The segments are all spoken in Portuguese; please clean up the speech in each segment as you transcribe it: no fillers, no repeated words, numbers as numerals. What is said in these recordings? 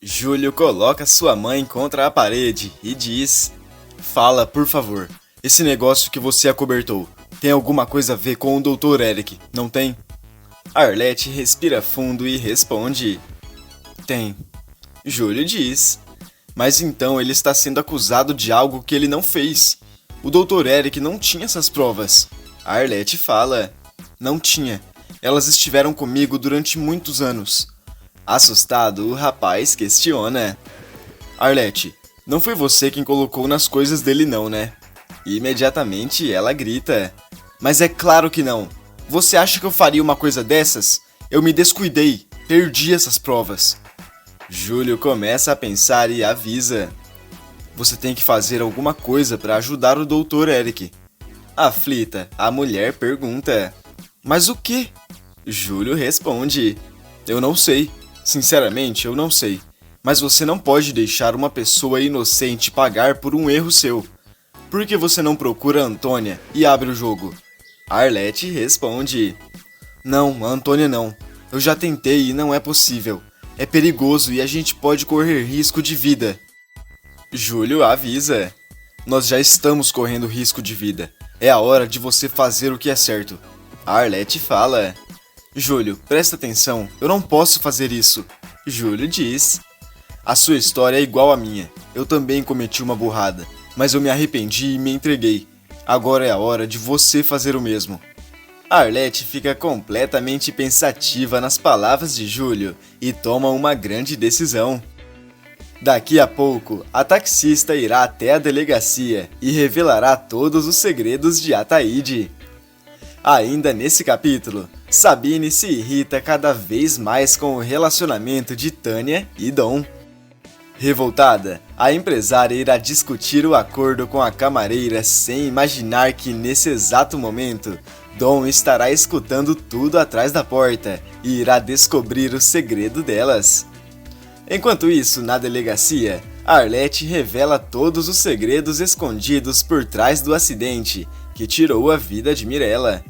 Júlio coloca sua mãe contra a parede e diz: Fala, por favor, esse negócio que você acobertou tem alguma coisa a ver com o Dr. Eric, não tem? Arlete respira fundo e responde: Tem. Júlio diz: Mas então ele está sendo acusado de algo que ele não fez. O Dr. Eric não tinha essas provas. Arlete fala: Não tinha. Elas estiveram comigo durante muitos anos. Assustado, o rapaz questiona: Arlete, não foi você quem colocou nas coisas dele não, né? Imediatamente ela grita: Mas é claro que não. Você acha que eu faria uma coisa dessas? Eu me descuidei, perdi essas provas. Júlio começa a pensar e avisa: Você tem que fazer alguma coisa para ajudar o Dr. Eric. Aflita, a mulher pergunta: Mas o quê? Júlio responde: Eu não sei. Sinceramente, eu não sei. Mas você não pode deixar uma pessoa inocente pagar por um erro seu. Por que você não procura a Antônia e abre o jogo? Arlete responde: Não, a Antônia não. Eu já tentei e não é possível. É perigoso e a gente pode correr risco de vida. Júlio avisa: Nós já estamos correndo risco de vida. É a hora de você fazer o que é certo. Arlete fala: Júlio, presta atenção, eu não posso fazer isso. Júlio diz: A sua história é igual à minha. Eu também cometi uma burrada, mas eu me arrependi e me entreguei. Agora é a hora de você fazer o mesmo. Arlete fica completamente pensativa nas palavras de Júlio e toma uma grande decisão. Daqui a pouco, a taxista irá até a delegacia e revelará todos os segredos de Ataíde. Ainda nesse capítulo, Sabine se irrita cada vez mais com o relacionamento de Tânia e Dom. Revoltada, a empresária irá discutir o acordo com a camareira sem imaginar que nesse exato momento, Dom estará escutando tudo atrás da porta e irá descobrir o segredo delas. Enquanto isso, na delegacia, Arlete revela todos os segredos escondidos por trás do acidente que tirou a vida de Mirella.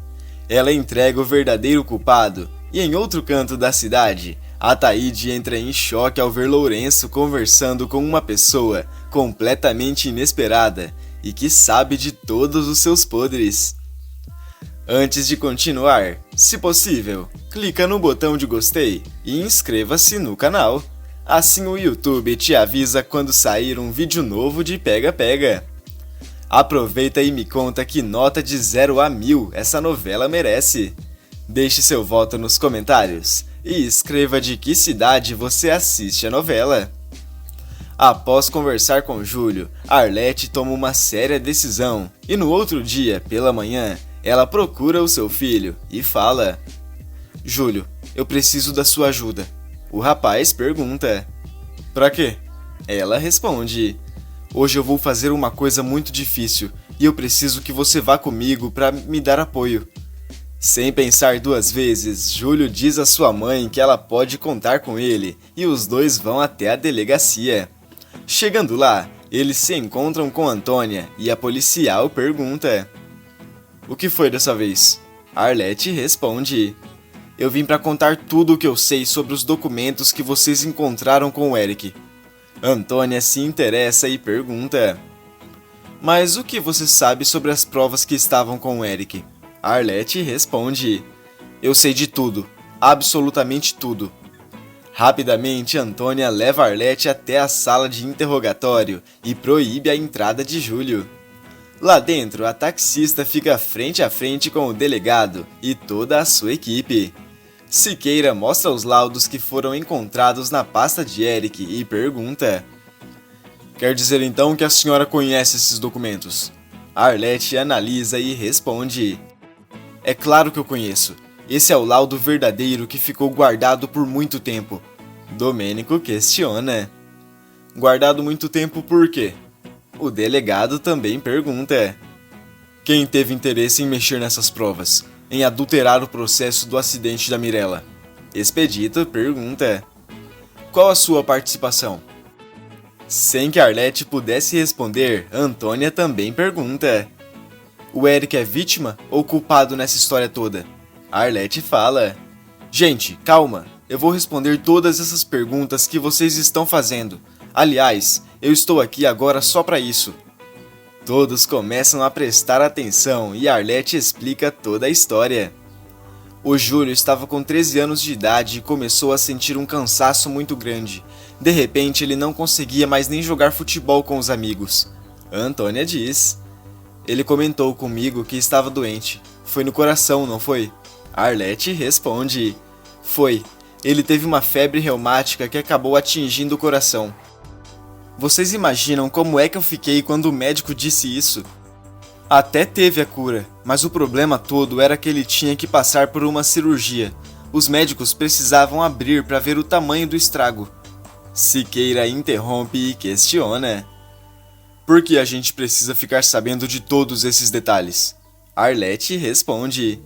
Ela entrega o verdadeiro culpado, e em outro canto da cidade, Ataíde entra em choque ao ver Lourenço conversando com uma pessoa completamente inesperada e que sabe de todos os seus podres. Antes de continuar, se possível, clica no botão de gostei e inscreva-se no canal. Assim o YouTube te avisa quando sair um vídeo novo de Pega Pega. Aproveita e me conta que nota de 0 a 1000 essa novela merece. Deixe seu voto nos comentários e escreva de que cidade você assiste a novela. Após conversar com Júlio, Arlete toma uma séria decisão e no outro dia, pela manhã, ela procura o seu filho e fala: Júlio, eu preciso da sua ajuda. O rapaz pergunta: Pra quê? Ela responde: Hoje eu vou fazer uma coisa muito difícil e eu preciso que você vá comigo para me dar apoio. Sem pensar duas vezes, Júlio diz à sua mãe que ela pode contar com ele e os dois vão até a delegacia. Chegando lá, eles se encontram com Antônia e a policial pergunta: O que foi dessa vez? Arlete responde: Eu vim para contar tudo o que eu sei sobre os documentos que vocês encontraram com o Eric. Antônia se interessa e pergunta: Mas o que você sabe sobre as provas que estavam com o Eric? Arlete responde: Eu sei de tudo, absolutamente tudo. Rapidamente, Antônia leva Arlete até a sala de interrogatório e proíbe a entrada de Júlio. Lá dentro, a taxista fica frente a frente com o delegado e toda a sua equipe. Siqueira mostra os laudos que foram encontrados na pasta de Eric e pergunta: Quer dizer então que a senhora conhece esses documentos? Arlete analisa e responde: É claro que eu conheço. Esse é o laudo verdadeiro que ficou guardado por muito tempo. Domênico questiona: Guardado muito tempo por quê? O delegado também pergunta: Quem teve interesse em mexer nessas provas? Em adulterar o processo do acidente da Mirella? Expedito pergunta: Qual a sua participação? Sem que Arlete pudesse responder, Antônia também pergunta: O Eric é vítima ou culpado nessa história toda? Arlete fala: Gente, calma, Eu vou responder todas essas perguntas que vocês estão fazendo. Aliás, eu estou aqui agora só para isso. Todos começam a prestar atenção e Arlete explica toda a história. O Júlio estava com 13 anos de idade e começou a sentir um cansaço muito grande. De repente, ele não conseguia mais nem jogar futebol com os amigos. Antônia diz: ele comentou comigo que estava doente. Foi no coração, não foi? Arlete responde: foi. Ele teve uma febre reumática que acabou atingindo o coração. Vocês imaginam como é que eu fiquei quando o médico disse isso? Até teve a cura, mas o problema todo era que ele tinha que passar por uma cirurgia. Os médicos precisavam abrir para ver o tamanho do estrago. Siqueira interrompe e questiona: por que a gente precisa ficar sabendo de todos esses detalhes? Arlete responde: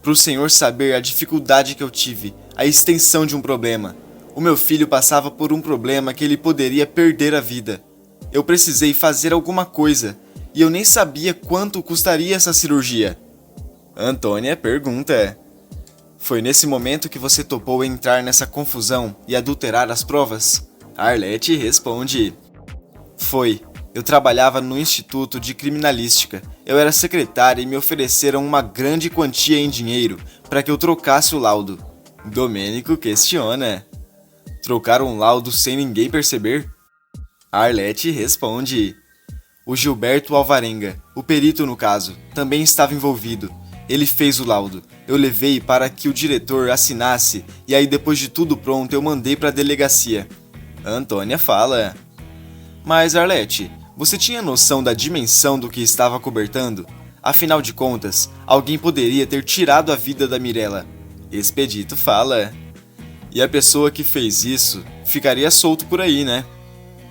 para o senhor saber a dificuldade que eu tive, a extensão de um problema. O meu filho passava por um problema que ele poderia perder a vida. Eu precisei fazer alguma coisa, e eu nem sabia quanto custaria essa cirurgia. Antônia pergunta: foi nesse momento que você topou entrar nessa confusão e adulterar as provas? Arlete responde: foi. Eu trabalhava no Instituto de Criminalística. Eu era secretária e me ofereceram uma grande quantia em dinheiro para que eu trocasse o laudo. Domênico questiona: trocar um laudo sem ninguém perceber? Arlete responde: o Gilberto Alvarenga, o perito no caso, também estava envolvido. Ele fez o laudo. Eu levei para que o diretor assinasse e aí depois de tudo pronto eu mandei para a delegacia. Antônia fala: mas Arlete, você tinha noção da dimensão do que estava cobertando? Afinal de contas, alguém poderia ter tirado a vida da Mirella. Expedito fala: e a pessoa que fez isso ficaria solto por aí, né?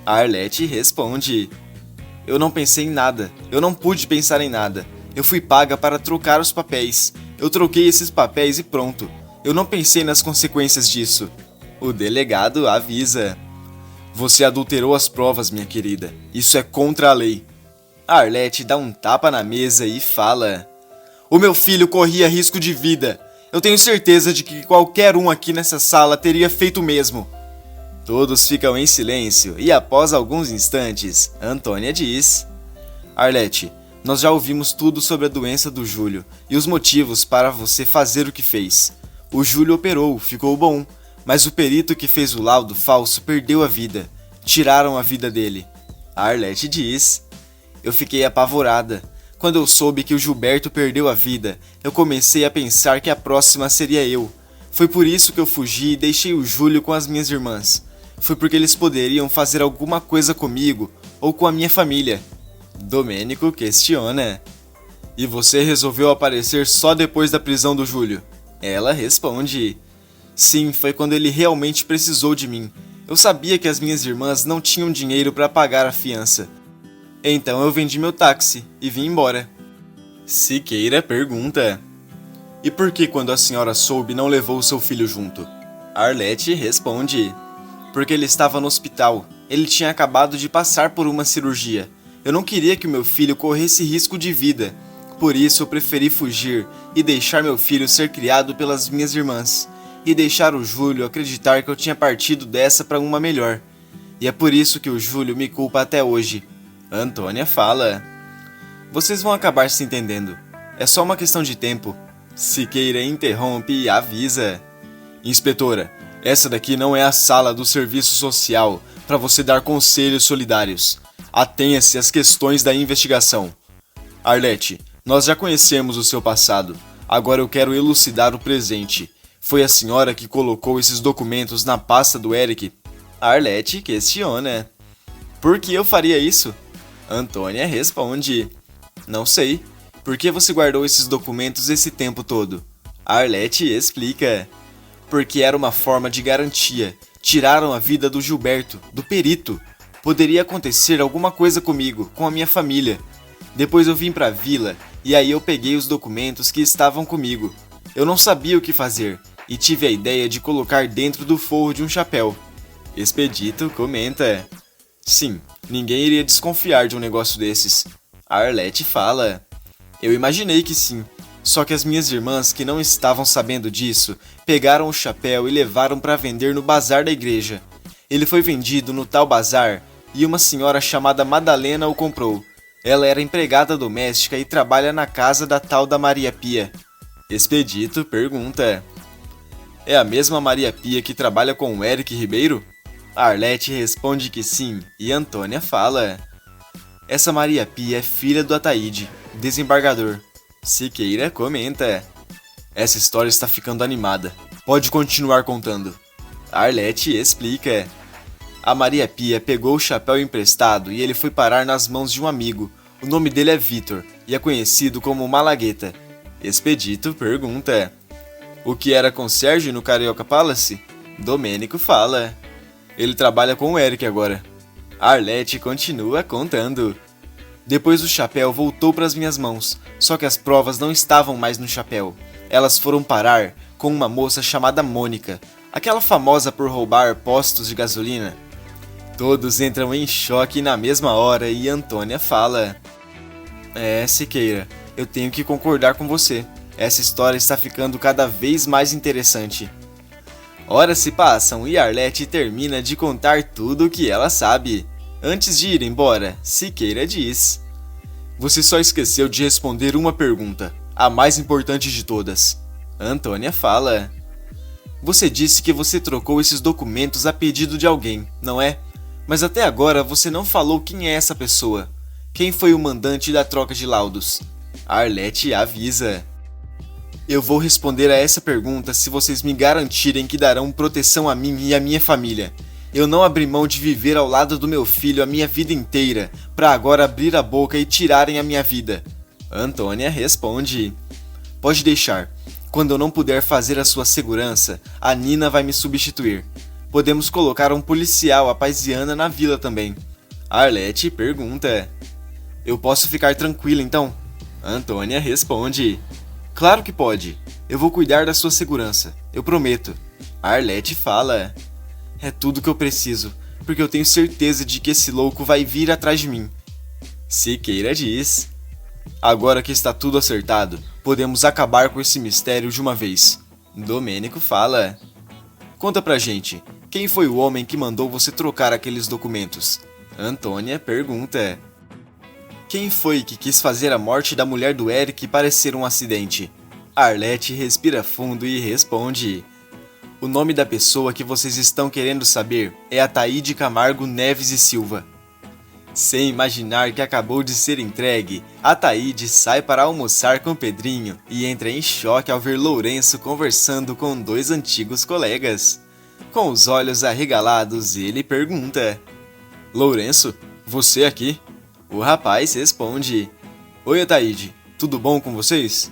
Arlete responde: eu não pensei em nada, eu não pude pensar em nada. Eu fui paga para trocar os papéis. Eu troquei esses papéis e pronto. Eu não pensei nas consequências disso. O delegado avisa: você adulterou as provas, minha querida. Isso é contra a lei. Arlete dá um tapa na mesa e fala: o meu filho corria risco de vida. Eu tenho certeza de que qualquer um aqui nessa sala teria feito o mesmo. Todos ficam em silêncio e após alguns instantes, Antônia diz: Arlete, nós já ouvimos tudo sobre a doença do Júlio e os motivos para você fazer o que fez. O Júlio operou, ficou bom. Mas o perito que fez o laudo falso perdeu a vida. Tiraram a vida dele. A Arlete diz: eu fiquei apavorada. Quando eu soube que o Gilberto perdeu a vida, eu comecei a pensar que a próxima seria eu. Foi por isso que eu fugi e deixei o Júlio com as minhas irmãs. Foi porque eles poderiam fazer alguma coisa comigo ou com a minha família. Domênico questiona: e você resolveu aparecer só depois da prisão do Júlio? Ela responde: sim, foi quando ele realmente precisou de mim. Eu sabia que as minhas irmãs não tinham dinheiro para pagar a fiança. Então eu vendi meu táxi e vim embora. Siqueira pergunta: e por que quando a senhora soube não levou seu filho junto? Arlete responde: porque ele estava no hospital. Ele tinha acabado de passar por uma cirurgia. Eu não queria que o meu filho corresse risco de vida. Por isso eu preferi fugir e deixar meu filho ser criado pelas minhas irmãs. E deixar o Júlio acreditar que eu tinha partido dessa para uma melhor. E é por isso que o Júlio me culpa até hoje. Antônia fala: vocês vão acabar se entendendo. É só uma questão de tempo. Siqueira interrompe e avisa: inspetora, essa daqui não é a sala do serviço social para você dar conselhos solidários. Atenha-se às questões da investigação. Arlete, nós já conhecemos o seu passado. Agora eu quero elucidar o presente. Foi a senhora que colocou esses documentos na pasta do Eric? Arlete questiona: por que eu faria isso? Antônia responde: não sei. Por que você guardou esses documentos esse tempo todo? Arlete explica: porque era uma forma de garantia. Tiraram a vida do Gilberto, do perito. Poderia acontecer alguma coisa comigo, com a minha família. Depois eu vim pra vila e aí eu peguei os documentos que estavam comigo. Eu não sabia o que fazer e tive a ideia de colocar dentro do forro de um chapéu. Expedito comenta: sim, ninguém iria desconfiar de um negócio desses. A Arlete fala: eu imaginei que sim. Só que as minhas irmãs, que não estavam sabendo disso, pegaram o chapéu e levaram para vender no bazar da igreja. Ele foi vendido no tal bazar e uma senhora chamada Madalena o comprou. Ela era empregada doméstica e trabalha na casa da tal da Maria Pia. Expedito pergunta: é a mesma Maria Pia que trabalha com o Eric Ribeiro? Arlete responde que sim e Antônia fala: essa Maria Pia é filha do Ataíde, desembargador. Siqueira comenta: essa história está ficando animada. Pode continuar contando. Arlete explica: a Maria Pia pegou o chapéu emprestado e ele foi parar nas mãos de um amigo. O nome dele é Vitor e é conhecido como Malagueta. Expedito pergunta: o que era concierge no Carioca Palace? Domênico fala: ele trabalha com o Eric agora. Arlete continua contando: depois o chapéu voltou para as minhas mãos, só que as provas não estavam mais no chapéu. Elas foram parar com uma moça chamada Mônica, aquela famosa por roubar postos de gasolina. Todos entram em choque na mesma hora e Antônia fala: Siqueira, eu tenho que concordar com você. Essa história está ficando cada vez mais interessante. Horas se passam e Arlete termina de contar tudo o que ela sabe. Antes de ir embora, Siqueira diz: você só esqueceu de responder uma pergunta, a mais importante de todas. Antônia fala: você disse que você trocou esses documentos a pedido de alguém, não é? Mas até agora você não falou quem é essa pessoa. Quem foi o mandante da troca de laudos? Arlete avisa: eu vou responder a essa pergunta se vocês me garantirem que darão proteção a mim e a minha família. Eu não abri mão de viver ao lado do meu filho a minha vida inteira, para agora abrir a boca e tirarem a minha vida. Antônia responde: pode deixar. Quando eu não puder fazer a sua segurança, a Nina vai me substituir. Podemos colocar um policial à paisiana na vila também. Arlete pergunta: eu posso ficar tranquila então? Antônia responde: claro que pode. Eu vou cuidar da sua segurança, eu prometo. Arlete fala: é tudo que eu preciso, porque eu tenho certeza de que esse louco vai vir atrás de mim. Siqueira diz: agora que está tudo acertado, podemos acabar com esse mistério de uma vez. Domênico fala: conta pra gente, quem foi o homem que mandou você trocar aqueles documentos? Antônia pergunta: quem foi que quis fazer a morte da mulher do Eric parecer um acidente? Arlete respira fundo e responde: o nome da pessoa que vocês estão querendo saber é Ataíde Camargo Neves e Silva. Sem imaginar que acabou de ser entregue, Ataíde sai para almoçar com Pedrinho e entra em choque ao ver Lourenço conversando com dois antigos colegas. Com os olhos arregalados, ele pergunta: Lourenço, você aqui? O rapaz responde: oi, Ataíde, tudo bom com vocês?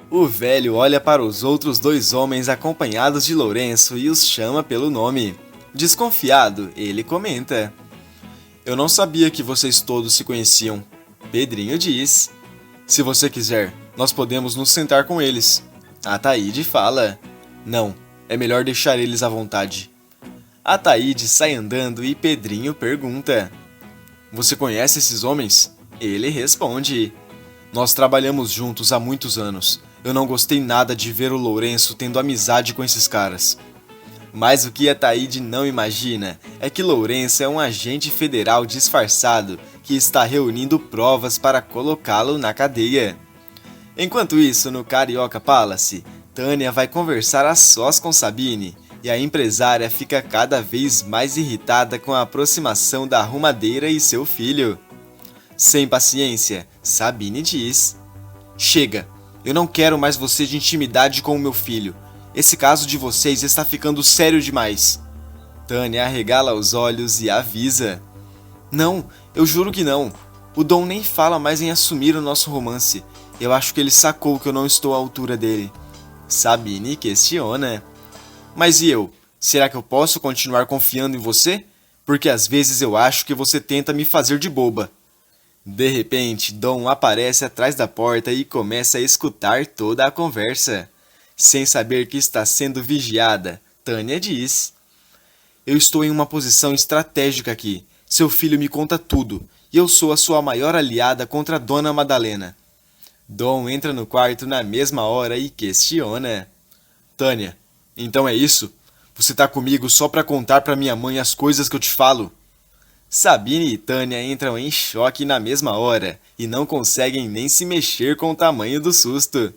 O velho olha para os outros dois homens acompanhados de Lourenço e os chama pelo nome. Desconfiado, ele comenta: eu não sabia que vocês todos se conheciam. Pedrinho diz: se você quiser, nós podemos nos sentar com eles. Ataíde fala: não, é melhor deixar eles à vontade. Ataíde sai andando e Pedrinho pergunta: você conhece esses homens? Ele responde: nós trabalhamos juntos há muitos anos. Eu não gostei nada de ver o Lourenço tendo amizade com esses caras. Mas o que Ataíde não imagina é que Lourenço é um agente federal disfarçado que está reunindo provas para colocá-lo na cadeia. Enquanto isso, no Carioca Palace, Tânia vai conversar a sós com Sabine e a empresária fica cada vez mais irritada com a aproximação da arrumadeira e seu filho. Sem paciência, Sabine diz: chega! Eu não quero mais você de intimidade com o meu filho. Esse caso de vocês está ficando sério demais. Tânia arregala os olhos e avisa: não, eu juro que não. O Dom nem fala mais em assumir o nosso romance. Eu acho que ele sacou que eu não estou à altura dele. Sabine questiona: mas e eu? Será que eu posso continuar confiando em você? Porque às vezes eu acho que você tenta me fazer de boba. De repente, Dom aparece atrás da porta e começa a escutar toda a conversa. Sem saber que está sendo vigiada, Tânia diz: eu estou em uma posição estratégica aqui. Seu filho me conta tudo, e eu sou a sua maior aliada contra a Dona Madalena. Dom entra no quarto na mesma hora e questiona. Tânia, então é isso? Você tá comigo só pra contar pra minha mãe as coisas que eu te falo? Sabine e Tânia entram em choque na mesma hora e não conseguem nem se mexer com o tamanho do susto.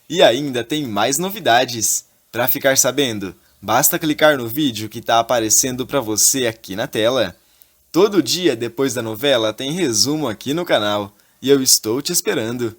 E ainda tem mais novidades. Para ficar sabendo, basta clicar no vídeo que está aparecendo para você aqui na tela. Todo dia depois da novela tem resumo aqui no canal e eu estou te esperando.